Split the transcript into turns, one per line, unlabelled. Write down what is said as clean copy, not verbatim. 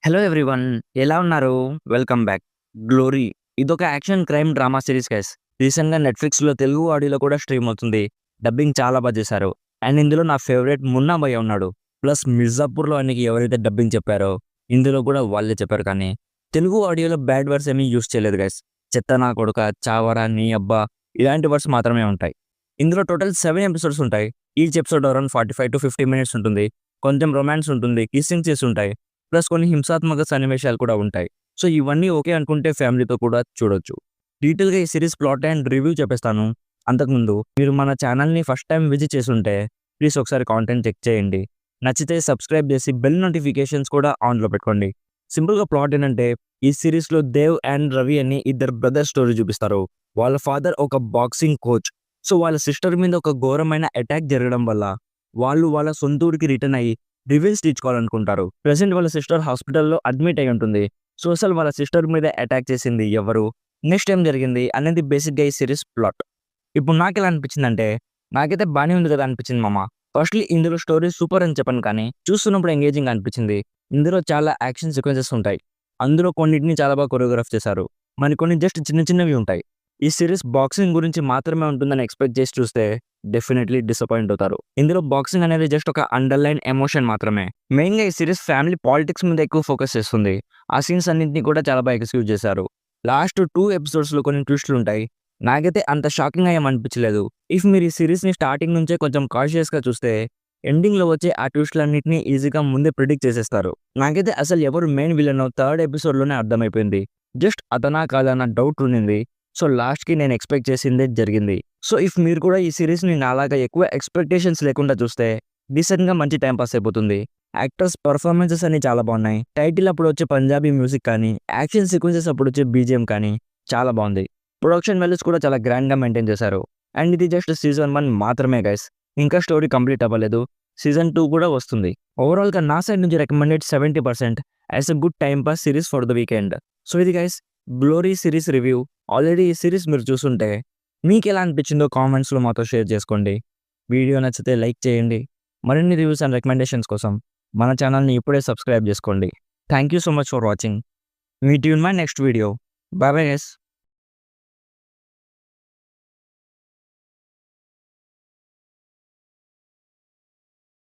Hello everyone, ఎలా ఉన్నారు? Welcome back. 'Glory' ఇదొక action crime drama series guys. రీసెంట్‌గా నెట్‌ఫ్లిక్స్‌లో తెలుగు ఆడియోలో కూడా స్ట్రీమ్ అవుతుంది. డబ్బింగ్ చాలా చేశారు. అండ్ ఇందులో నా ఫేవరెట్ 'మున్నా భయ్య' ఉన్నాడు. ప్లస్ 'మిర్జాపూర్‌లో' ఆయనకి ఎవరైతే డబ్బింగ్ చెప్పారో ఇందులో కూడా వాళ్ళే చెప్పారు. కానీ తెలుగు ఆడియోలో బ్యాడ్ వర్డ్స్ ఏమీ యూజ్ చేయలేదు గైస్. చెత్త నా కొడుక, చావరా, నీ అబ్బా ఇలాంటి వర్డ్స్ మాత్రమే ఉంటాయి. ఇందులో టోటల్ 7 ఎపిసోడ్స్ ఉంటాయి. ఈచ్ ఎపిసోడ్ అరౌండ్ 45-50 మినిట్స్ ఉంటుంది. కొంచెం రొమాన్స్ ఉంటుంది. కిస్సింగ్ సీన్స్ ఉంటాయి. ప్లస్ కొన్ని హింసాత్మక సన్నివేశాలు కూడా ఉంటాయి. సో, ఇవన్నీ ఓకే అనుకుంటే ఫ్యామిలీతో కూడా చూడొచ్చు. డీటెయిల్‌గా ఈ సిరీస్ ప్లాట్ అండ్ రివ్యూ చెప్పేస్తాను. అంతకుముందు మీరు మన ఛానల్‌ని ఫస్ట్ టైమ్ విజిట్ చేసుంటే ప్లీజ్ ఒకసారి కాంటెంట్ చెక్ చేయండి. నచ్చితే సబ్స్క్రైబ్ చేసి బెల్ నోటిఫికేషన్స్ కూడా ఆన్‌లో పెట్టుకోండి. సింపుల్‌గా ప్లాట్ ఏంటంటే ఈ సిరీస్‌లో దేవ్ అండ్ రవి అని ఇద్దరు బ్రదర్స్ స్టోరీ చూపిస్తారు. వాళ్ళ ఫాదర్ ఒక బాక్సింగ్ కోచ్. సో, వాళ్ళ సిస్టర్ మీద ఒక ఘోరమైన అటాక్ జరగడం వల్ల వాళ్ళు వాళ్ళ సొంత ఊరికి రిటర్న్ అయ్యి రివెంజ్ తీర్చుకోవాలనుకుంటారు. ప్రెజెంట్ వాళ్ళ సిస్టర్ హాస్పిటల్‌లో అడ్మిట్ అయ్యి ఉంటుంది. సో, అసలు వాళ్ళ సిస్టర్ మీద అటాక్ చేసింది ఎవరు? నెక్స్ట్ ఏం జరిగింది? అనేది బేసిక్‌గా ఈ సీరీస్ ప్లాట్. ఇప్పుడు నాకెలా అనిపించిందంటే, నాకైతే బానే ఉంది కదా అనిపించింది మామ. ఫస్ట్‌లీ ఇందులో స్టోరీ సూపర్ అని చెప్పను కానీ, చూస్తున్నప్పుడు ఎంగేజింగ్‌గా అనిపించింది. ఇందులో చాలా యాక్షన్ సీక్వెన్సెస్ ఉంటాయి. అందులో కొన్నిటిని చాలా కొరియోగ్రాఫ్ చేశారు. మరికొన్ని జస్ట్ చిన్న చిన్నవి ఉంటాయి. ఈ సీరీస్ బాక్సింగ్ గురించి మాత్రమే ఉంటుందని ఎక్స్‌పెక్ట్ చేసి చూస్తే డెఫినెట్‌లీ డిసప్పాయింట్ అవుతారు. ఇందులో బాక్సింగ్ అనేది జస్ట్ ఒక అండర్‌లైన్ ఎమోషన్ మాత్రమే. మెయిన్‌గా ఈ సీరీస్ ఫ్యామిలీ పాలిటిక్స్ మీద ఎక్కువ ఫోకస్ చేస్తుంది. ఆ సీన్స్ అన్నిటిని కూడా చాలా ఎక్స్‌క్యూట్ చేశారు. లాస్ట్ 2 ఎపిసోడ్స్‌లో కొన్ని ట్విస్ట్‌లు ఉంటాయి. నాకైతే అంత షాకింగ్‌గా ఏమి అనిపించలేదు. ఇఫ్ మీరు ఈ సీరీస్‌ని స్టార్టింగ్ నుంచే కొంచెం కాషియస్‌గా చూస్తే ఎండింగ్‌లో వచ్చే ఆ ట్విస్ట్‌లన్నిటిని ఈజీగా ముందే ప్రిడిక్ట్ చేసేస్తారు. నాకైతే అసలు ఎవరు మెయిన్ విలనో థర్డ్ ఎపిసోడ్‌లోనే అర్థమైపోయింది. జస్ట్ అతనా కాదా అన్న డౌట్ ఉండింది. సో, లాస్ట్‌కి నేను ఎక్స్‌పెక్ట్ చేసిందే జరిగింది. సో, ఇఫ్ మీరు కూడా ఈ సీరీస్‌ని నాలాగా ఎక్కువ ఎక్స్‌పెక్టేషన్స్ లేకుండా చూస్తే డీసెంట్‌గా మంచి టైమ్ పాస్ అయిపోతుంది. యాక్టర్స్ పెర్ఫార్మన్సెస్ అన్ని చాలా బాగున్నాయి. టైటిల్ అప్పుడు వచ్చే పంజాబీ మ్యూజిక్ కానీ, యాక్షన్ సీక్వెన్సెస్ అప్పుడు వచ్చే బీజీఎం కానీ చాలా బాగుంది. ప్రొడక్షన్ వాల్యూస్ కూడా చాలా గ్రాండ్‌గా మెయింటైన్ చేశారు. అండ్ ఇది జస్ట్ సీజన్ 1 మాత్రమే గైస్. ఇంకా స్టోరీ కంప్లీట్ అవ్వలేదు. సీజన్ 2 కూడా వస్తుంది. ఓవరాల్‌గా నా సైడ్ నుంచి recommended 70% as a good time pass series for the weekend. So, ఇది guys 'glory' series review. Already ఈ సీరీస్ మీరు చూసుంటే మీకెలా అనిపించిందో కామెంట్స్‌లో మాతో షేర్ చేసుకోండి. వీడియో నచ్చితే లైక్ చేయండి. మరిన్ని రివ్యూస్ అండ్ రికమెండేషన్స్ కోసం మన ఛానల్‌ని ఇప్పుడే సబ్స్క్రైబ్ చేసుకోండి. Thank you so much for watching. Meet you in my next video. By bye guys.